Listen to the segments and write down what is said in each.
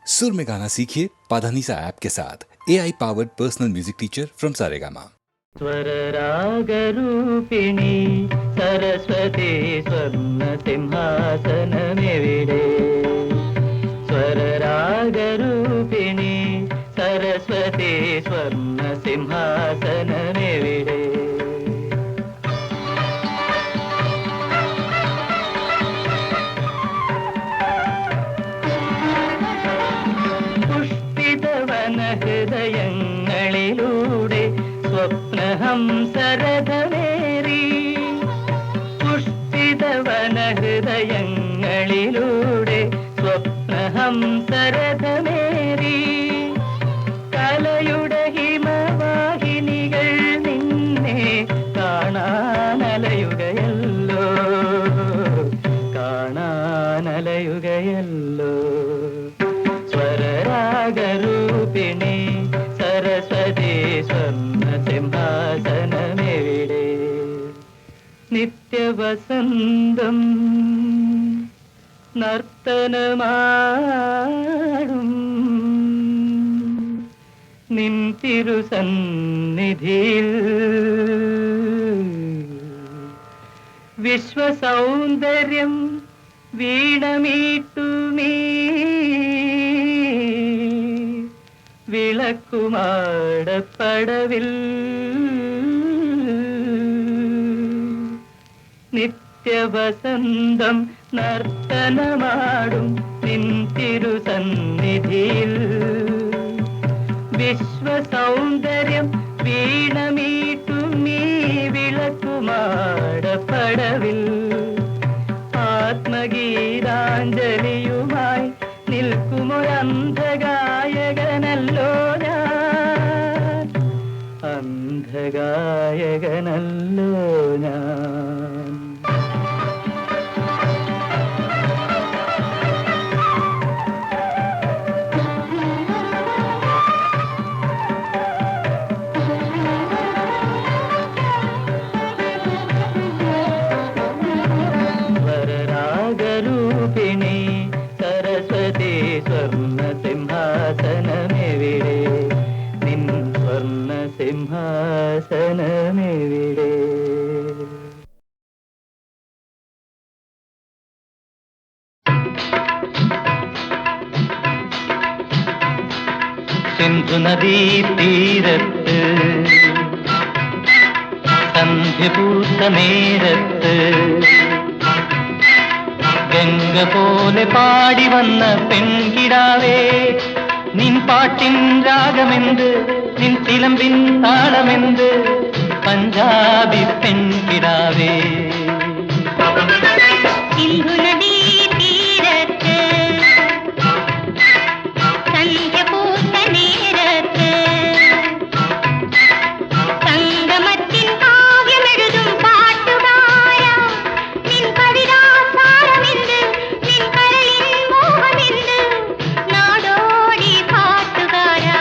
सुर में गाना सीखिए पाधानीसा ऐप के साथ AI powered personal music teacher from Saregama. स्वर राग रूपिणी सरस्वती स्वर्ण सिंहासन मेविडे। स्वर राग रूपिणी सरस्वती स्वर्ण सिंहासन मेविडे। പുഷ്പിതവന ഹൃദയങ്ങളിലൂടെ സ്വപ്നഹംസരഥമേറി. പുഷ്പിതവന ഹൃദയങ്ങളിലൂടെ സ്വപ്നഹംസരഥമേറി. കലയുടെ ഹിമവാഹിനികൾ നിന്നെ കാണാനലയുകയല്ലോ, കാണാനലയുകയല്ലോ. സ്വരരാഗരൂപിണി സരസ്വതി സ്വർണ്ണ സിംഹാസനമെവിടെ. നിത്യവസന്തം നർത്തനമാടും നിൻ തിരുസന്നിധിയിൽ. വിശ്വസൗന്ദര്യം വീണമീട്ടുമീ വിളക്കുമാടപ്പടവിൽ. നിത്യവസന്തം നർത്തനമാടും നിൻ തിരുസന്നിധിയിൽ. വിശ്വസൗന്ദര്യം വീണമീട്ടുമീ വിളക്കുമാടപ്പടവിൽ. ആത്മഗീതാഞ്ജലിയുമായി നിൽക്കുമൊരന്ധഗായകനല്ലോ ഞാൻ, അന്ധഗായകനല്ലോ ഞാൻ. സ്വരരാഗരൂപിണി സരസ്വതി സ്വർണ്ണ സിംഹാസനമെവിടെ. നിൻ സ്വർണ്ണ സിംഹാസനമെവിടെ. സിന്ധുനദീ തീരത്ത് സന്ധ്യപൂത്ത നേരത്ത് ഗംഗ പോലെ പാടി വന്ന പെൺകിടാവേ, നിൻ പാട്ടിൻ രാഗമെന്ത്, നിൻ ചിലമ്പിൻ താളമെന്ത്, പഞ്ചാബി പെൺകിടാവേ. സിന്ധുനദീ തീരത്ത് സന്ധ്യപൂത്ത നേരത്ത് സംഗമത്തിൻ കാവ്യമെഴുതും പാട്ടുകാരാ, നിൻ കവിതാസാരമെന്ത്, നിൻ കരളിൻ മോഹമെന്ത്, നാടോടി പാട്ടുകാരാ.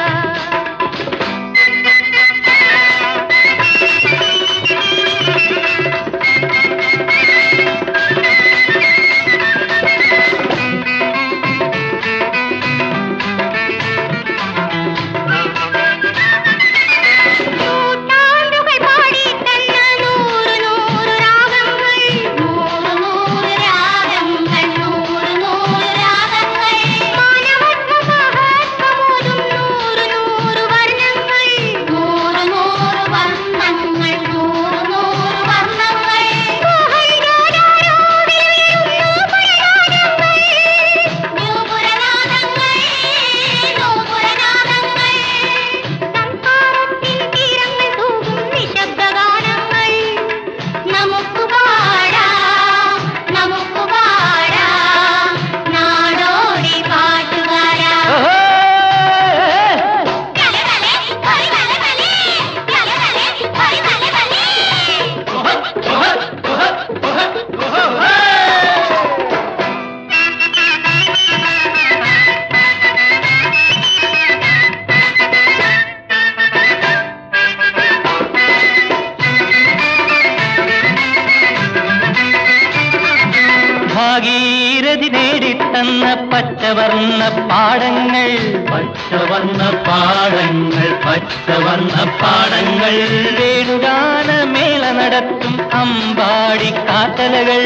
പച്ചവർണ്ണ പാടങ്ങൾ, പച്ചവർണ്ണ പാടങ്ങൾ, പച്ചവർണ്ണ പാടങ്ങൾ. വേണുഗാന മേള നടത്തും അമ്പാടി കാറ്റലകൾ,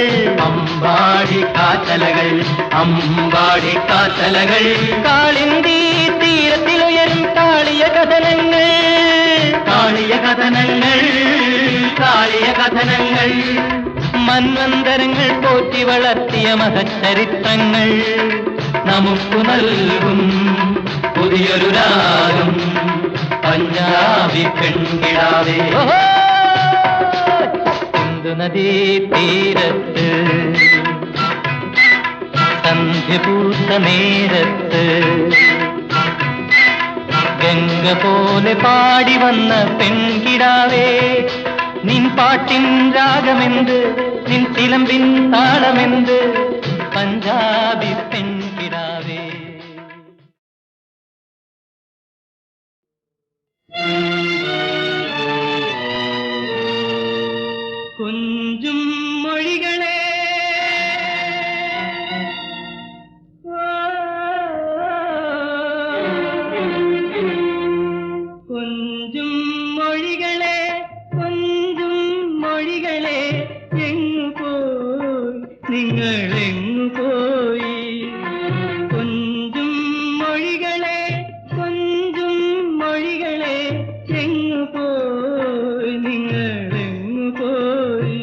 അമ്പാടി കാറ്റലകൾ, അമ്പാടി കാറ്റലകൾ. കാളിന്തി തീരത്തിലുയരും കാളിയ കഥനങ്ങൾ, കാളിയ കഥനങ്ങൾ, കാളിയ കഥനങ്ങൾ. മന്വന്തരങ്ങൾ പോറ്റി വളർത്തിയ മഹച്ചരിത്രങ്ങൾ നമുക്കു നൽകും പുതിയൊരു രാഗം പഞ്ചാബി പെൺകിടാവേ. സിന്ധു നദീ തീരത്ത് സന്ധ്യപൂത്ത നേരത്ത് ഗംഗ പോലെ പാടി വന്ന പെൺകിടാവേ, നിൻ പാട്ടിൻ രാഗമെന്ത്, നിൻ ചിലമ്പിൻ താളമെന്ത്, പഞ്ചാബി പെൺകിടാവേ. കൊഞ്ചും മൊഴികളെ കൊഞ്ചും മൊഴികളെ, കൊഞ്ചും മൊഴികളെ, എങ്ങു പോയി നിങ്ങളെങ്ങു പോയി. കൊഞ്ചും മൊഴികളെ, കൊഞ്ചും മൊഴികളെ, എങ്ങു പോയി നിങ്ങളെങ്ങു പോയി.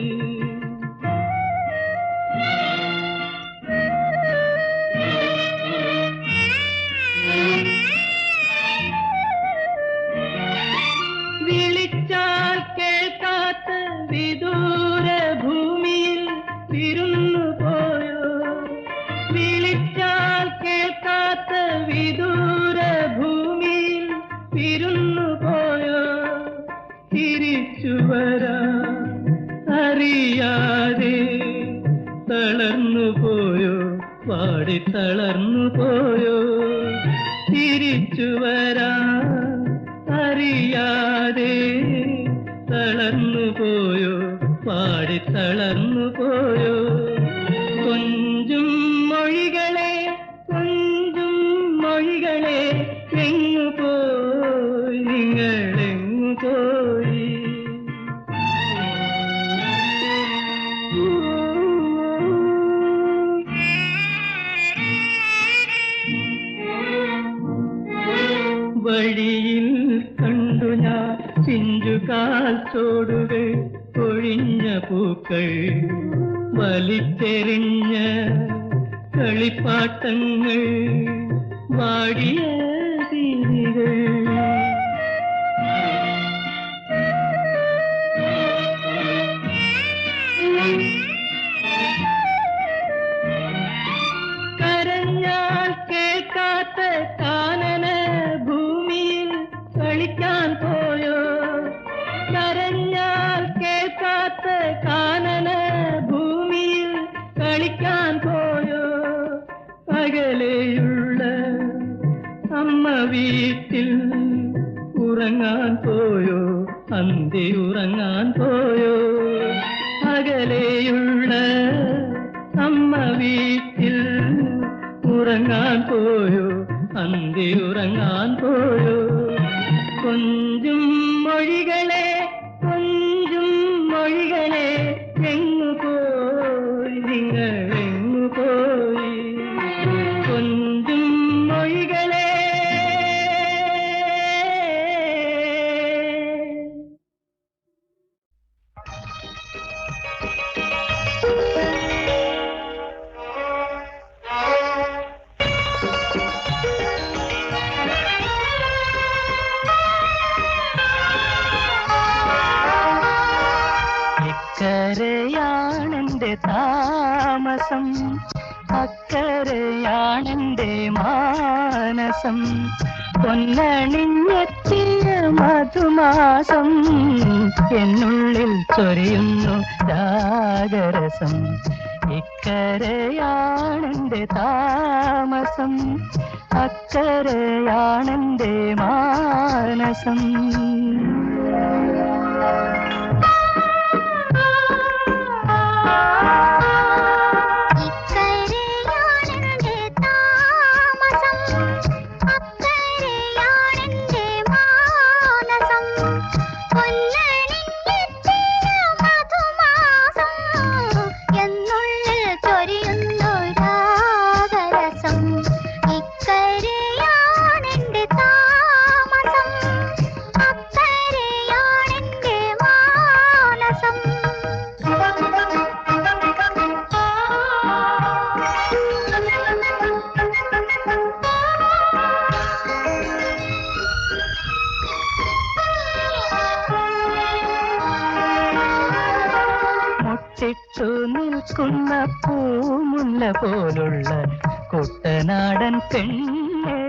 വിളിച്ചാൽ കേൾക്കാത്ത വിദൂര ഭൂമിയിൽ വിരുന്നു പോയോ, വിളിച്ചാൽ കേൾക്കാത്ത വിദൂര ഭൂമിയിൽ വിരുന്നു പോയോ. തിരിച്ചു വരാൻ അറിയാതെ തളർന്നു പോയോ, പാടി തളർന്നു പോയോ. തിരിച്ചു വരാൻ അറിയാതെ തളർന്നു പോയോ, പാടി തളർന്നു പോയോ. കൊഞ്ചും മൊഴികളെ, കൊഞ്ചും മൊഴികളെ, എങ്ങു പോയി നിങ്ങളെങ്ങു പോയി. വഴിയിൽ കണ്ടു ഞാൻ ചിഞ്ചുകാൽ ചോടുകൾ, ഒഴിഞ്ഞ പൂക്കൾ, വലിച്ചെറിഞ്ഞ കളിപ്പാട്ടങ്ങൾ, വാടിയ തിരികൾ. കരഞ്ഞാൽ കേൾക്കാത്ത കാനന ഭൂമിയിൽ കളിക്കാൻ പോയോ, കരഞ്ഞാൽ കേൾക്കാത്ത കാനന ഭൂമിയിൽ കളിക്കാൻ പോയോ. അകലെയുള്ള അമ്മ വീട്ടിൽ ഉറങ്ങാൻ പോയോ, അന്തി ഉറങ്ങാൻ പോയോ. അകലെയുള്ള അമ്മ വീട്ടിൽ ഉറങ്ങാൻ പോയോ, അന്തി ഉറങ്ങാൻ പോയോ. കൊഞ്ചും മൊഴികളെ, കൊഞ്ചും മൊഴികളെ, എങ്ങു പോയി നിങ്ങളെങ്ങു പോയി. കൊഞ്ചും മൊഴികളെ. ഇക്കരയാണെന്റെ താമസം, അക്കരയാണെന്റെ മാനസം. പൊന്നണിഞ്ഞെത്തിയ മധുമാസം എന്നുള്ളിൽ ചൊരിയുന്നു രാഗരസം. ഇക്കരയാണെന്റെ താമസം, അക്കരയാണെന്റെ മാനസം. ഇക്കരയാണെന്റെ താമസം, മണക്കുന്ന പൂമുല്ല പോലുള്ള കുട്ടനാടൻ പെണ്ണേ.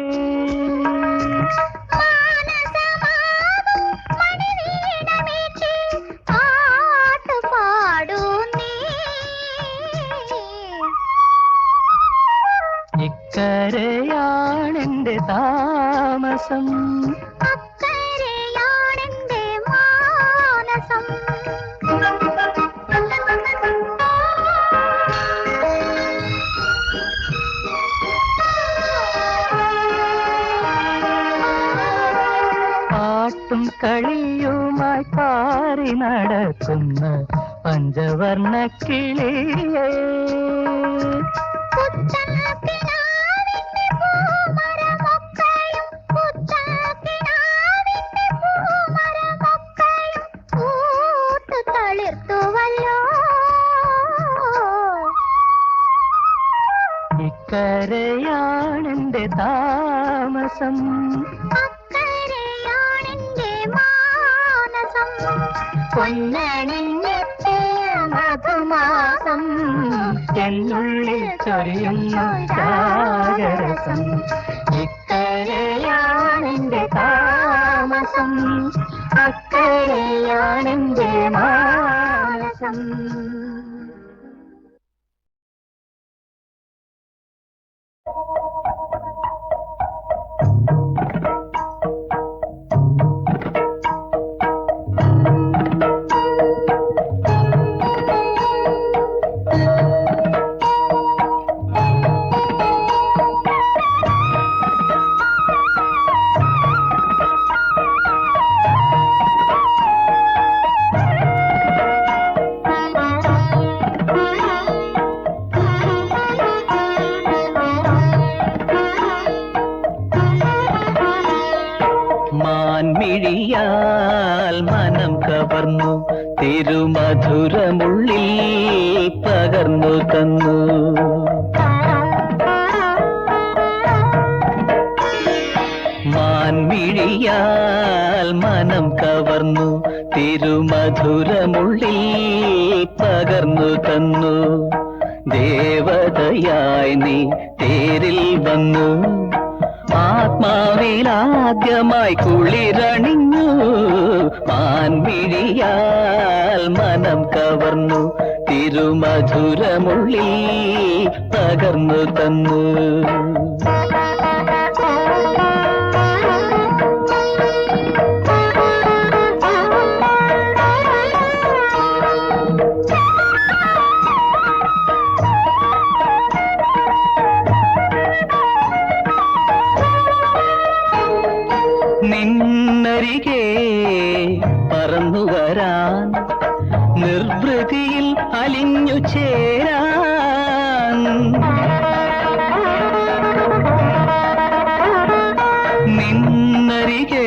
ഇക്കരയാണെന്റെ താമസം, അക്കരയാണെന്റെ മാനസം. പാട്ടും കളിയുമായി പാറി നടക്കുന്ന പഞ്ചവർണ്ണ കിളിയേ. ഇക്കരയാണെന്റെ താമസം, അക്കരയാണെന്റെ മാനസം. പൊന്നണിഞ്ഞെത്തിയ മധുമാസം എന്നുള്ളിൽ ചൊരിയുന്നു രാഗരസം. ഇക്കരയാണെന്റെ താമസം, അക്കരയാണെന്റെ മാനസം. മാൻമിഴിയാൽ മനം കവർന്നു തിരുമധുരമുള്ളിൽ പകർന്നു തന്നു. മാൻമിഴിയാൽ മനം കവർന്നു തിരുമധുരമുള്ളിൽ പകർന്നു തന്നു. ദേവതയായി നീ തേരിൽ വന്നു, ആത്മാവിലാദ്യമായി കുളിരണിഞ്ഞു. മാൻമിഴിയാൽ മനം കവർന്നു തിരുമധുരമുള്ളിൽ പകർന്നു തന്നു. നിന്നരികെ പറന്നു വരാൻ, നിർവൃതിയിൽ അലിഞ്ഞു ചേരാൻ. നിന്നരികെ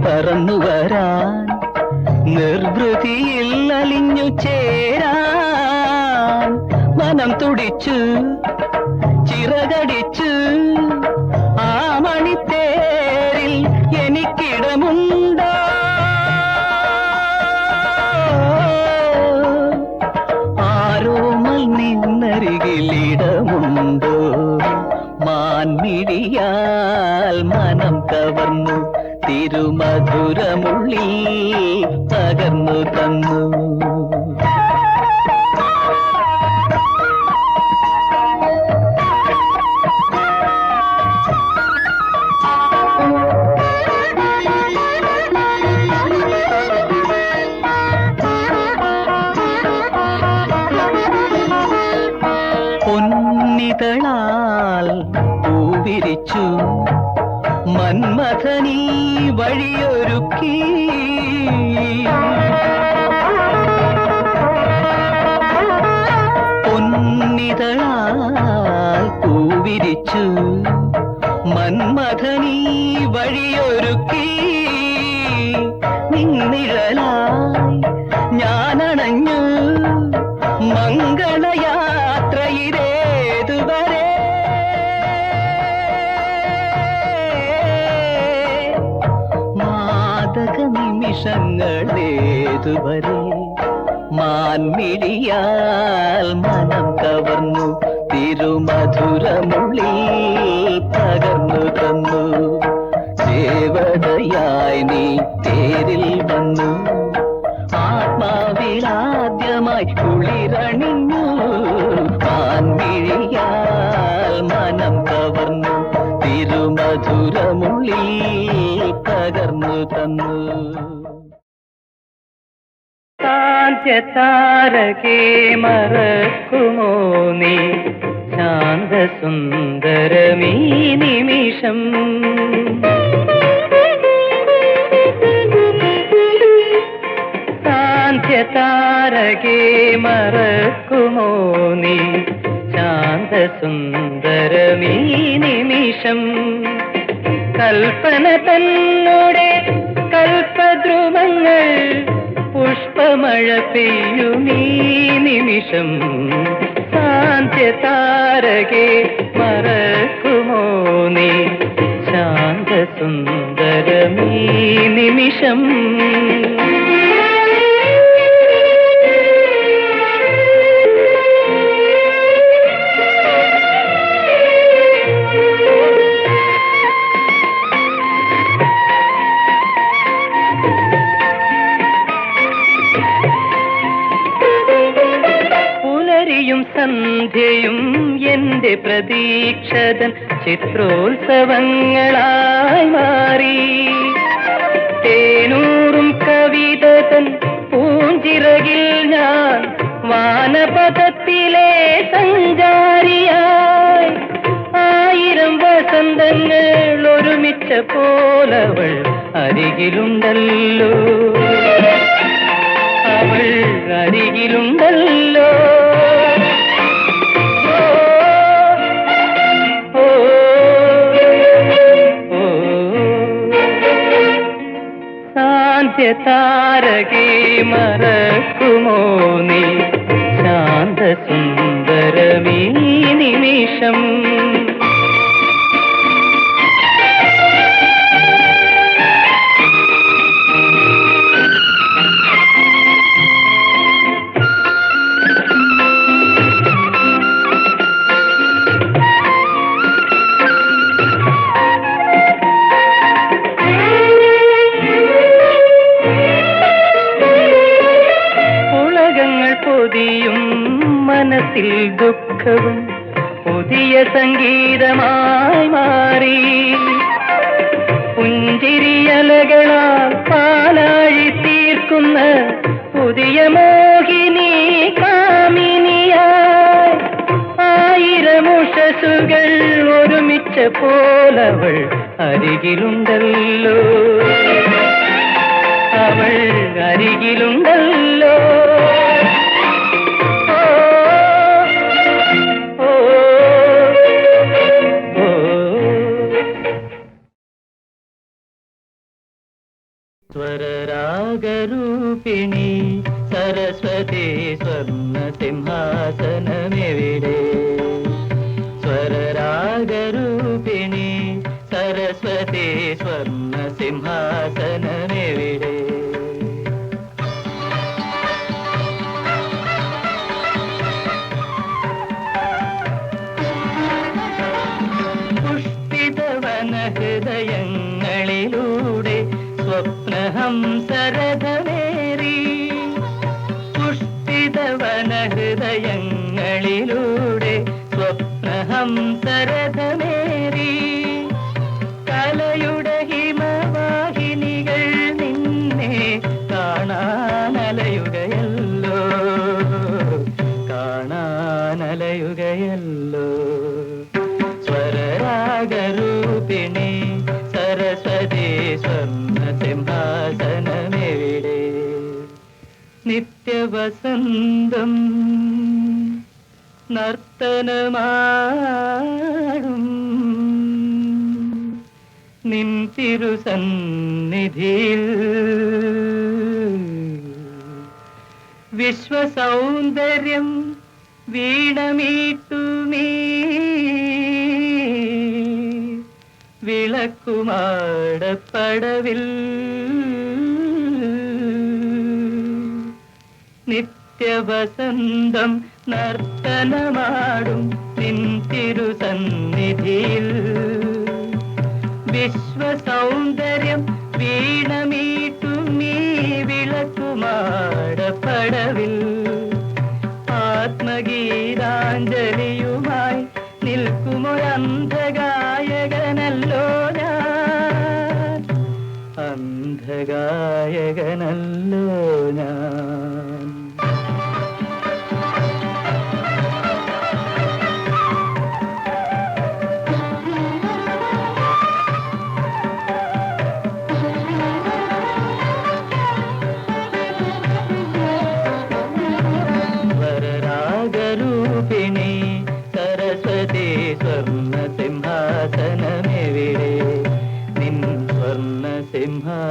പറന്നു വരാൻ, നിർവൃതിയിൽ അലിഞ്ഞു ചേരാൻ. മനം തുടിച്ചു ചിറകടിച്ചു ആ മണിത്തേരിൽ എനിക്കിടമുണ്ടോ? ആരോമൽ നിന്നരികിലിടമുണ്ടോ? മാൻമിഴിയാൽ മനം കവർന്നു തിരുമധുരമുള്ളിൽ പകർന്നു തന്നു. പൊന്നിതളാൽ പൂവിരിച്ചു മന്മഥനീ വഴിയൊരുക്കി. പൊന്നിതളാൽ പൂവിരിച്ചു മന്മഥനീ വഴിയൊരുക്കി. നിന്നിഴലായി ഞാനണഞ്ഞു മംഗളയാത്രയിലേതുവരെ. മാദക നിമിഷങ്ങളേതുവരെ. മാൻമിഴിയാൽ മനം കവർന്നു തിരുമധുരമുള്ളിൽ പകർന്നു തന്നു ദേവതയായി നീ തേരിൽ വന്നു ആത്മാവിലാദ്യമായി കുളിരണിഞ്ഞു മാൻമിഴിയാൽ മനം കവർന്നു തിരുമധുരമുള്ളിൽ പകർന്നു തന്നു താരകേ മറക്കുമോ നീ ശാന്തസുന്ദരമീ നിമിഷം താരകേ മറക്കുമോ നീ ശാന്തസുന്ദരമീ നിമിഷം കൽപ്പന തന്നോടെ കൽപ്പദ്രുമങ്ങൾ പുഷ്പമഴ പെയ്യുമീ നിമിഷം താരകേ മറക്കുമോ നീ ശാന്തസുന്ദരമീ നിമിഷം സന്ധ്യയും എന്റെ പ്രതീക്ഷതൻ ചിത്രോത്സവങ്ങളായി മാറി തേനൂറും കവിതതൻ പൂഞ്ചിറകിൽ ഞാൻ വാനപഥത്തിലെ സഞ്ചാരിയായി ആയിരം വസന്തങ്ങൾ ഒരുമിച്ച പോലവൾ അരികിലുണ്ടല്ലോ അവൾ അരികിലുണ്ടല്ലോ താരകേ മറക്കുമോ നീ ശാന്തസുന്ദരമീ നിമിഷം മനസ്സിൽ ദുഃഖവും പുതിയ സംഗീതമായി മാറി പുഞ്ചിരിയലകളാൽ പാലാഴി തീർക്കുന്ന പുതിയ മോഹിനി കാമിനിയായി ആയിരം ഉഷസുകൾ ഒരുമിച്ച പോലവൾ അരികിലുണ്ടല്ലോ അവൾ അരികിലുണ്ടല്ലോ സ്വരരാഗരൂപിണി സരസ്വതി സ്വർണ്ണ സിംഹാസനമെവിടെ സ്വരരാഗരൂപിണി സരസ്വതി സ്വർണ്ണ സിംഹാസനമെവിടെ പുഷ്പിതവന ഹൃദയങ്ങളിലൂടെ സ്വപ്നഹംസരഥമേറി പുഷ്പിതവന ഹൃദയങ്ങളിലൂടെ സ്വപ്നഹംസരഥമേറി കലയുടെ ഹിമവാഹിനികൾ നിന്നെ കാണാനലയുകയല്ലോ കാണാനലയുകയല്ലോ സ്വരരാഗരൂപിണി സരസ്വതി സ്വർണ്ണ സിംഹാസനമെവിടെ നിത്യവസന്തം നർത്തനമാടും നിൻ തിരുസന്നിധിയിൽ വിശ്വസൗന്ദര്യം വീണമീട്ടുമീ വിളക്കുമാടപ്പടവിൽ നിത്യ നിത്യവസന്തം നർത്തനമാടും നിൻ തിരുസന്നിധിയിൽ വിശ്വസൗന്ദര്യം വീണമീട്ടും നീ വിളക്കുമാടപ്പടവിൽ ആത്മഗീതാഞ്ജലിയുമായി നിൽക്കുമൊരന്ധഗായകനല്ലോ ഞാൻ, അന്ധഗായകനല്ലോ ഞാൻ. വരരാഗരൂപിണി സരസ്വതി സ്വർണ്ണ സിംഹാസനമെവിടെ, നിൻ സ്വർണ്ണ സിംഹാസനമെവിടെ?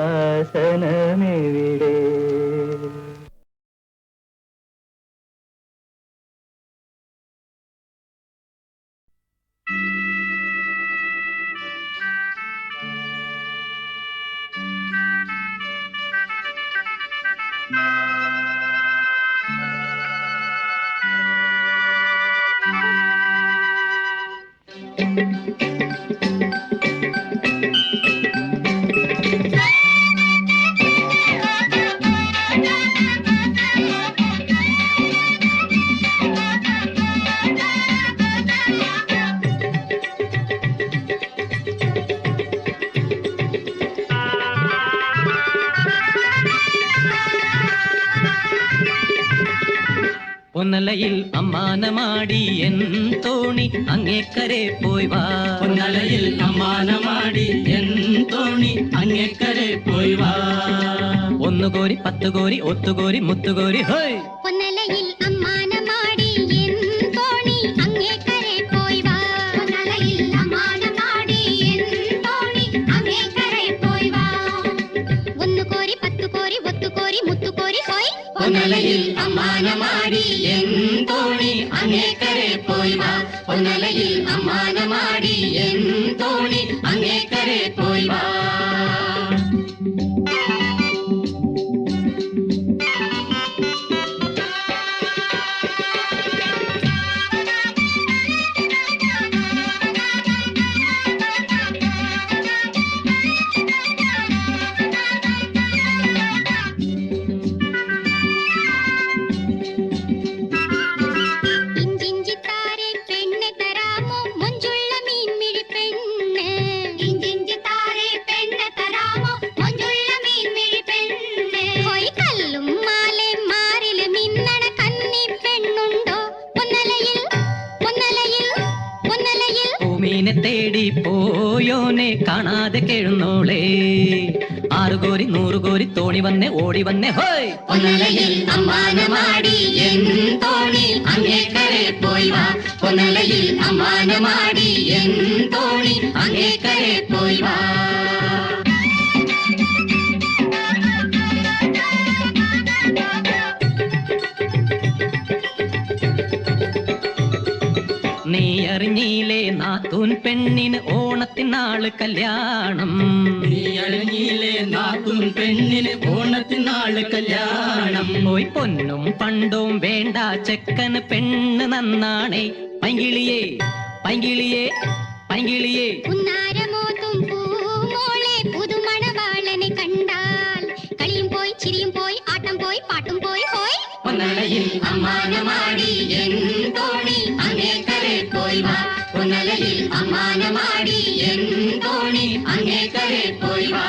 പൊന്നലയിൽ അമ്മാനമാടി എൻ തോണി അങ്ങേക്കരെ പോയി വാ. പൊന്നലയിൽ അമ്മാനമാടി എൻ തോണി അങ്ങേക്കരെ പോയി വാ. ഒന്നുകോരി പത്തുകോരി ഒത്തുകോരി മുത്തുകോരി ഹോയ്. പൊന്നലയിൽ അമ്മാനമാടി എൻ തോണി അങ്ങേക്കരെ പോയി വാ. പൊന്നലയിൽ അമ്മാനമാടി എൻ തോണി അങ്ങേക്കരെ പോയി വാ. ഒന്നുകോരി പത്തുകോരി ഒത്തുകോരി മുത്തുകോരി ഹോയ്. പൊന്നലയിൽ അമ്മാനമാടി എൻ തോണി അങ്ങേക്കരെ പോയി വാ. പൊന്നലയിൽ അമ്മാനമാടി എൻ തോണി അങ്ങേക്കരെ പോയി വാ. ഇഞ്ചിഞ്ചിത്താരെ പെണ്ണെ തരാമോ മൊഞ്ചുള്ള മീൻമിഴി പെണ്ണ്. ഇഞ്ചിഞ്ചിത്താരെ പെണ്ണെ തരാമോ മൊഞ്ചുള്ള മീൻമിഴി പെണ്ണ്. ഹോയ് കല്ലും മാലെ മാറില് മിന്നണ കന്നി പെണ്ണുണ്ടോ പൊന്നലയിൽ പൊന്നലയിൽ പൊന്നലയിൽ? ഭൂമീനെ തേടി പോയോനെ കാണാതെ കേഴുന്നോളേ. ആറുകോരി നൂറുകോരി തോണി വന്നേ ഓടി വന്നേ ഹോയ്. പൊന്നലയിൽ അമ്മാനമാടി എൻ തോണി അങ്ങേക്കരെ പോയി വാ. പൊന്നലയിൽ അമ്മാനമാടി എൻ തോണി അങ്ങേക്കരെ പോയി വാ. നീ അറിഞ്ഞില്ലേ നാത്തൂൻ പെണ്ണിന് ഓണത്തിനാള് കല്യാണം. നീ അറിഞ്ഞില്ലേ നാത്തൂൻ പെണ്ണിന് ഓണത്തിനാള് കല്യാണം. പോയി പൊന്നും പണ്ടും വേണ്ട ചെക്കന് പെണ്ണ് നന്നാണേ. പൈങ്കിളിയേ പൈങ്കിളിയേ പൈങ്കിളിയേ. ഉന്നാരമോതും പൂമോളെ പുതുമണവാളനെ കണ്ടാൽ കളിയും പോയി ചിരിയും പോയി ആട്ടം പോയി പാട്ടും പോയി ഹോയ്. പൊന്നലയിൽ അമ്മാനമാടി എൻ തോണി അങ്ങേക്കരെ പോയി വാ. പൊന്നലയിൽ അമ്മാനമാടി എൻ തോണി അങ്ങേക്കരെ പോയി വാ.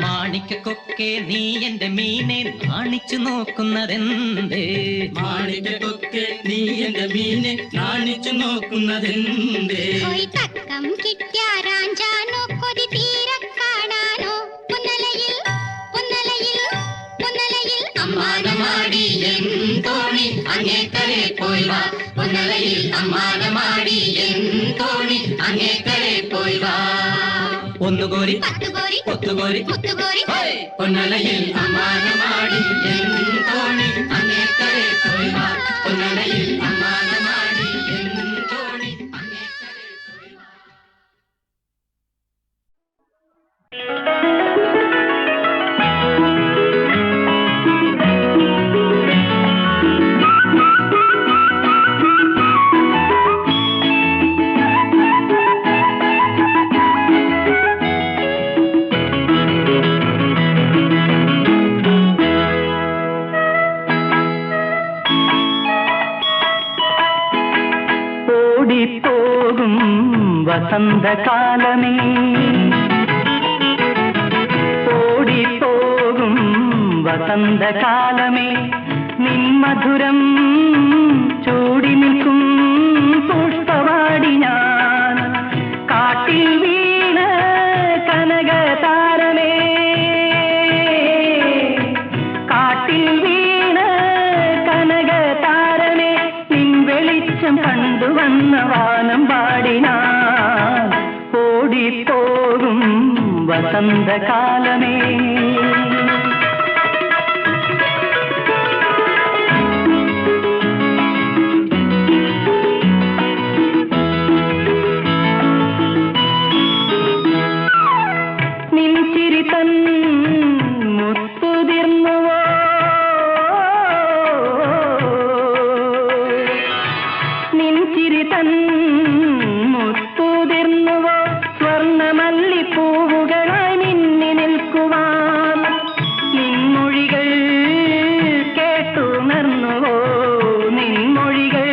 മാണിക്കൊക്കെ നീ എന്റെ മീനെ നാണിച്ചു നോക്കുന്നതെന്തേ? മാണിക്കൊക്കെ നീ എന്റെ മീനെ നാണിച്ചു നോക്കുന്നതെന്തേ? ഹോയ് തക്കം കിട്ട്യാരാഞ്ചാനോ കൊതി തീരെ കാണാനോ പൊന്നലയിൽ പൊന്നലയിൽ പൊന്നലയിൽ അമ്മാനമാടി എൻ തോണി അങ്ങേക്കരെ പോയി വാ. പൊന്നലയിൽ അമ്മാനമാടി എൻ തോണി അങ്ങേക്കരെ പോയി വാ. ഒന്നുകോരി പത്തുകോരി ഒത്തുകോരി മുത്തുകോരി പൊന്നലയിൽ അമ്മാനമാടി എൻ തോണി അങ്ങേക്കരെ പോയി വാ പൊന്നലയിൽ അമ്മാനമാടി എൻ തോണി അങ്ങേക്കരെ പോയി വാ. ഓടിപ്പോകും വസന്തകാലമേ ഓടിപ്പോകും വസന്തകാലമേ നിൻ മധുരം ചൂടി നിൽക്കും പുഷ്പവാടി ഞാൻ കാട്ടിൽ വീണ കനകതാരമേ കാട്ടിൽ വീണ കനകതാരമേ നിൻ വെളിച്ചം കണ്ടുവന്ന വാനം പാടിനാൻ ഓടിപ്പോകും വസന്തകാലമേ നിൻ ചിരി തൻ മുത്തുതിർന്നുവോ നിൻ ചിരി തൻ മുത്തുതിർന്നുവോ സ്വർണ്ണമല്ലിപ്പൂവുകളായി നിന്നി നിൽക്കുവാൻ നിൻമൊഴികൾ കേട്ടുണർന്നുവോ നിൻമൊഴികൾ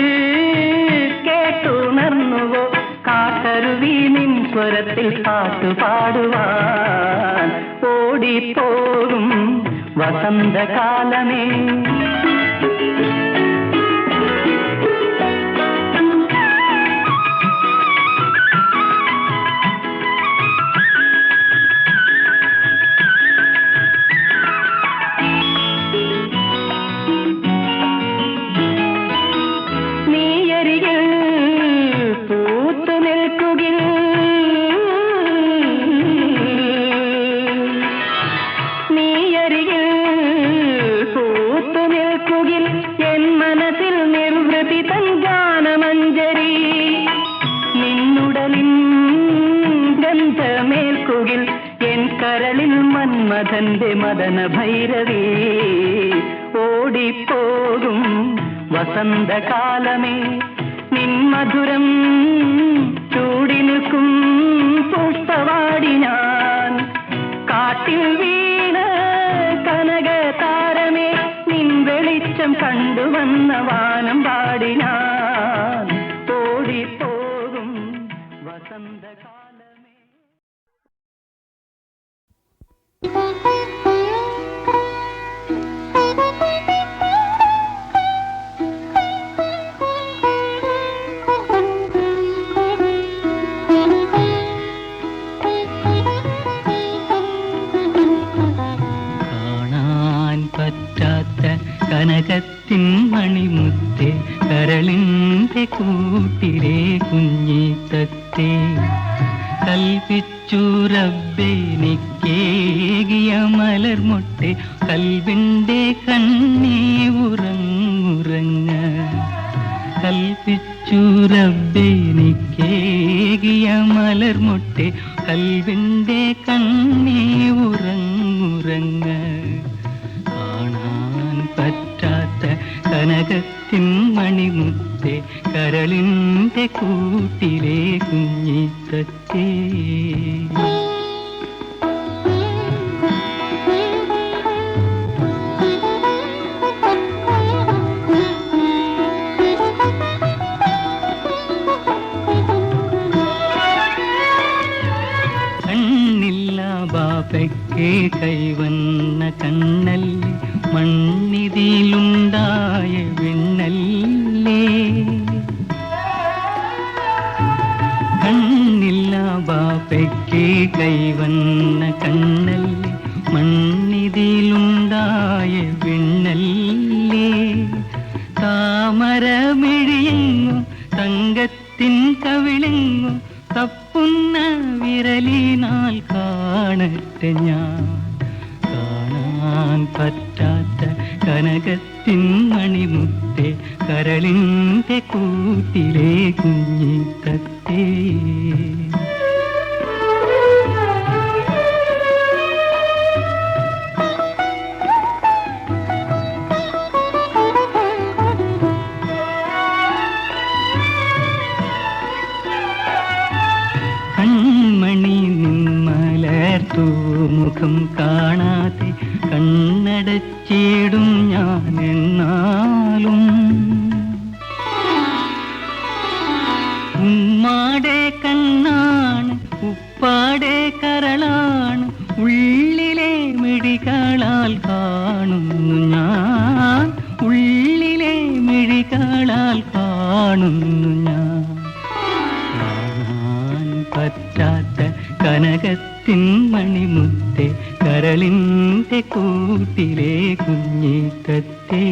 കേട്ടുണർന്നുവോ കാട്ടരുവി നിൻ സ്വരത്തിൽ പാട്ടുപാടുവാൻ ഓടിപ്പോകും വസന്തകാലമേ നീയരികിൽ പൂത്തു നിൽക്കുകിൽ നീയരികിൽ പൂത്തു നിൽക്കുകിൽ എൻ മനസ്സിൽ നിർവൃതി തൻ ഗാനമഞ്ജരി നിന്നുടലിൻ ഗന്ധമേൽക്കുകിൽ എൻ കരളിൽ മന്മഥന്റെ മദന ഭൈരവി ഓടിപ്പോകും വസന്തകാലമേ നിൻ മധുരം ചൂടി നിൽക്കും പുഷ്പവാടി ഞാൻ കാട്ടിൽ വീണ കനകതാരമേ നിൻ വെളിച്ചം കണ്ടുവന്ന വാനം പാടി ഞാൻ ഓടിപ്പോകും വസന്തകാലമേ. കാണാൻ പറ്റാത്ത കനകത്തിൻ മണിമുത്തേ കരളിന്റെ കൂട്ടിലെ കുഞ്ഞിത്തത്തെ കൽപ്പിച്ചു റബ്ബെനിക്കേകിയ മലർമൊട്ടെ കൽവിന്റെ കണ്ണേ ഉറങ്ങുറങ്ങ കൽപ്പിച്ചു റബ്ബെനിക്കേകിയ മലർമൊട്ടെ കൽവിന്റെ കണ്ണേ ഉറങ്ങുറങ്ങ കാണാൻ പറ്റാത്ത കനകത്തിൻ മണിമുത്തേ കരളിന്റെ കൂട്ടിലെ കുഞ്ഞിത്തത്തെ കണ്ണില്ല ബാപ്പയ്ക്ക് കൈവന്ന കണ്ണല്ലേ മണ്ണിതിലുണ്ടായ വെണ്ണല്ലേ കണ്ണില്ല ബാപ്പയ്ക്ക് കൈവന്ന കണ്ണല്ലേ മണ്ണിതിലുണ്ടായ വെണ്ണല്ലേ താമരമിഴിയെങ്ങും തങ്കത്തിൻ കവിളെങ്ങും തപ്പുന്ന വിരലിനാൽ കാണട്ടെ ഞാൻ കാണാൻ പറ്റാത്ത കനകത്തിൻ മണിമുത്തേ കരളിൻ്റെ കൂട്ടിലെ കുഞ്ഞിത്തത്തേ കൺമണി നിന്മലർത്തൂ മുഖം കാണാതെ കണ്ണടച്ചിടും ഞാൻ എന്നാലും ഉമ്മാടെ കണ്ണാണ് ഉപ്പാടെ കരളാണ് ഉള്ളിലെ മിഴികളാൽ കാണുന്നു ഞാൻ ഉള്ളിലെ മിഴികളാൽ കാണുന്നു ഞാൻ പറ്റാത്ത കനകത്തിൻ മണിമുത്തേ കരളിൻ്റെ കൂട്ടിലെ കുഞ്ഞിത്തത്തേ